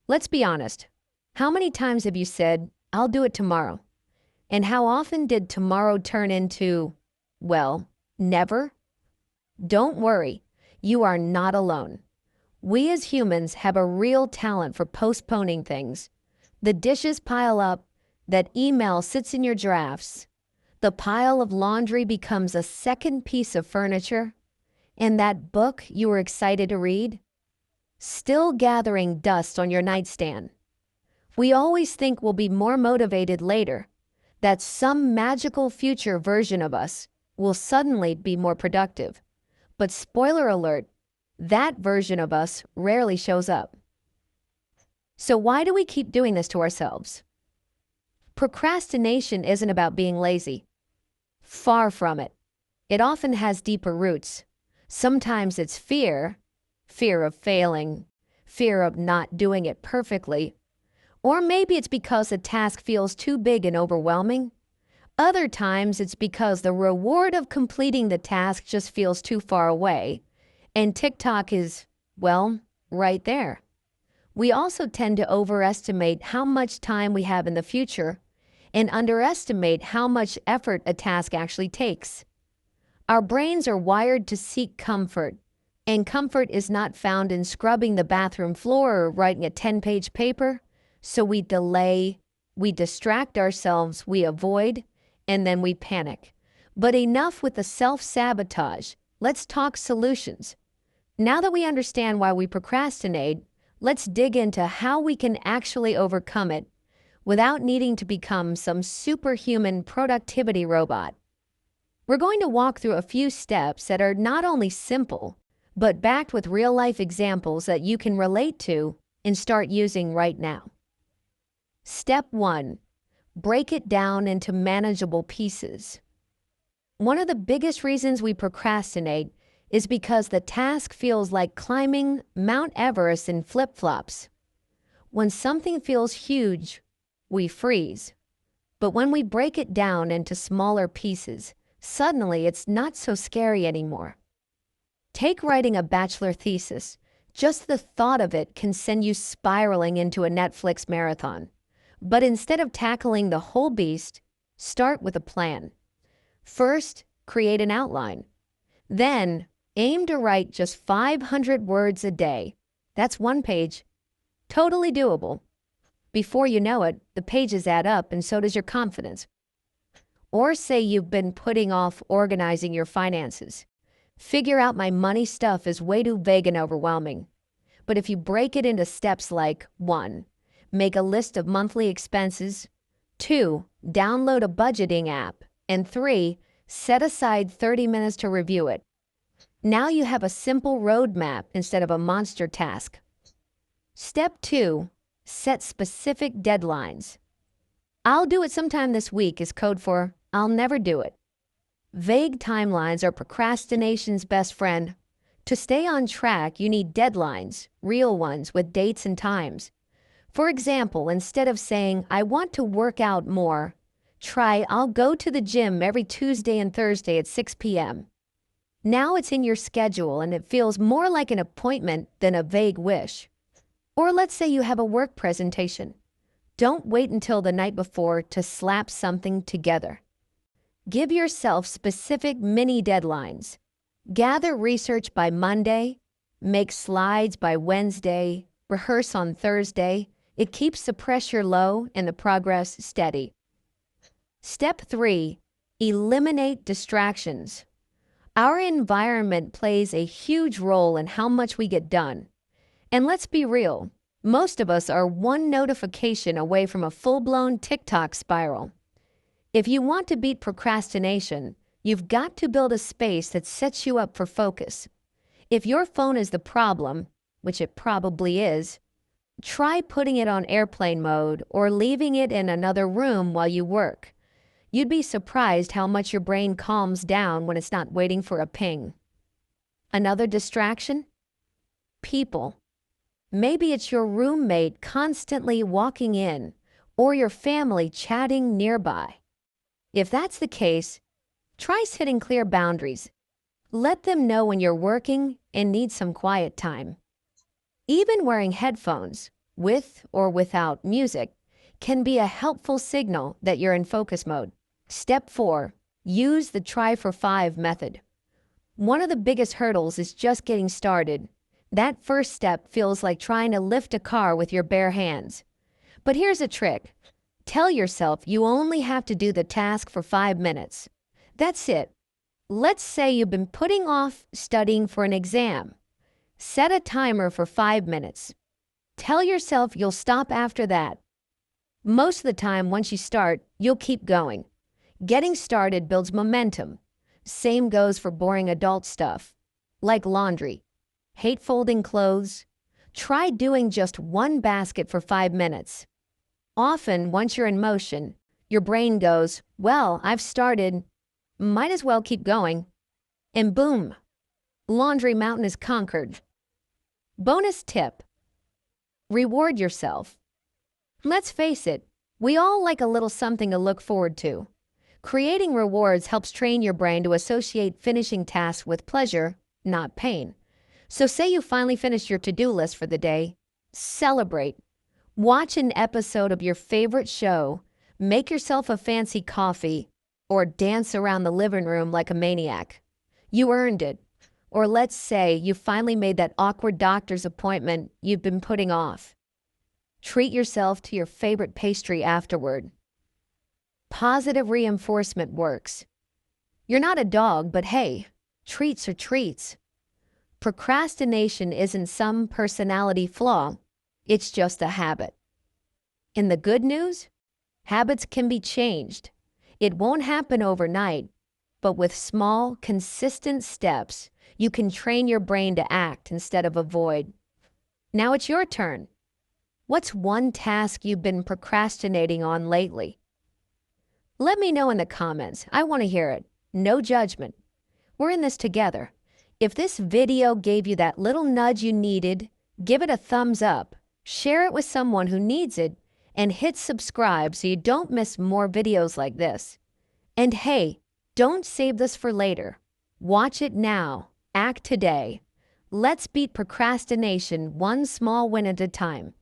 Let's be honest. How many times have you said, I'll do it tomorrow? And how often did tomorrow turn into, well, never? Don't worry, you are not alone. We as humans have a real talent for postponing things. The dishes pile up, that email sits in your drafts, the pile of laundry becomes a second piece of furniture, and that book you were excited to read, still gathering dust on your nightstand. We always think we'll be more motivated later, that some magical future version of us will suddenly be more productive. But spoiler alert, that version of us rarely shows up. So why do we keep doing this to ourselves? Procrastination isn't about being lazy. Far from it. It often has deeper roots. Sometimes it's fear of failing, fear of not doing it perfectly. Or maybe it's because the task feels too big and overwhelming. Other times it's because the reward of completing the task just feels too far away, and TikTok is, well, right there. We also tend to overestimate how much time we have in the future and underestimate how much effort a task actually takes. Our brains are wired to seek comfort, and comfort is not found in scrubbing the bathroom floor or writing a 10-page paper. So we delay, we distract ourselves, we avoid, and then we panic. But enough with the self-sabotage. Let's talk solutions. Now that we understand why we procrastinate, let's dig into how we can actually overcome it without needing to become some superhuman productivity robot. We're going to walk through a few steps that are not only simple, but backed with real-life examples that you can relate to and start using right now. Step 1. Break it down into manageable pieces. One of the biggest reasons we procrastinate is because the task feels like climbing Mount Everest in flip-flops. When something feels huge, we freeze. But when we break it down into smaller pieces, suddenly it's not so scary anymore. Take writing a bachelor thesis. Just the thought of it can send you spiraling into a Netflix marathon. But instead of tackling the whole beast, start with a plan. First, create an outline. Then, aim to write just 500 words a day. That's one page. Totally doable. Before you know it, the pages add up and so does your confidence. Or say you've been putting off organizing your finances. Figure out my money stuff is way too vague and overwhelming. But if you break it into steps like 1. Make a list of monthly expenses. 2. Download a budgeting app. And 3. Set aside 30 minutes to review it. Now you have a simple roadmap instead of a monster task. Step 2. Set specific deadlines. I'll do it sometime this week is code for I'll never do it. Vague timelines are procrastination's best friend. To stay on track, you need deadlines, real ones with dates and times. For example, instead of saying, I want to work out more, try, I'll go to the gym every Tuesday and Thursday at 6 p.m. Now it's in your schedule and it feels more like an appointment than a vague wish. Or let's say you have a work presentation. Don't wait until the night before to slap something together. Give yourself specific mini deadlines. Gather research by Monday, make slides by Wednesday, rehearse on Thursday. It keeps the pressure low and the progress steady. Step 3. Eliminate distractions. Our environment plays a huge role in how much we get done. And let's be real, most of us are one notification away from a full-blown TikTok spiral. If you want to beat procrastination, you've got to build a space that sets you up for focus. If your phone is the problem, which it probably is, try putting it on airplane mode or leaving it in another room while you work. You'd be surprised how much your brain calms down when it's not waiting for a ping. Another distraction? People. Maybe it's your roommate constantly walking in or your family chatting nearby. If that's the case, try setting clear boundaries. Let them know when you're working and need some quiet time. Even wearing headphones, with or without music, can be a helpful signal that you're in focus mode. Step 4. Use the try for 5 method. One of the biggest hurdles is just getting started. That first step feels like trying to lift a car with your bare hands. But here's a trick. Tell yourself you only have to do the task for 5 minutes. That's it. Let's say you've been putting off studying for an exam. Set a timer for 5 minutes. Tell yourself you'll stop after that. Most of the time, once you start, you'll keep going. Getting started builds momentum. Same goes for boring adult stuff, like laundry. Hate folding clothes? Try doing just one basket for 5 minutes. Often, once you're in motion, your brain goes, well, I've started, might as well keep going. And boom, laundry mountain is conquered. Bonus tip. Reward yourself. Let's face it, we all like a little something to look forward to. Creating rewards helps train your brain to associate finishing tasks with pleasure, not pain. So say you finally finished your to-do list for the day. Celebrate. Watch an episode of your favorite show, make yourself a fancy coffee, or dance around the living room like a maniac. You earned it. Or let's say you finally made that awkward doctor's appointment you've been putting off. Treat yourself to your favorite pastry afterward. Positive reinforcement works. You're not a dog, but hey, treats are treats. Procrastination isn't some personality flaw. It's just a habit. And the good news? Habits can be changed. It won't happen overnight, but with small, consistent steps, you can train your brain to act instead of avoid. Now it's your turn. What's one task you've been procrastinating on lately? Let me know in the comments. I want to hear it. No judgment. We're in this together. If this video gave you that little nudge you needed, give it a thumbs up, share it with someone who needs it, and hit subscribe so you don't miss more videos like this. And hey, don't save this for later. Watch it now. Act today. Let's beat procrastination one small win at a time.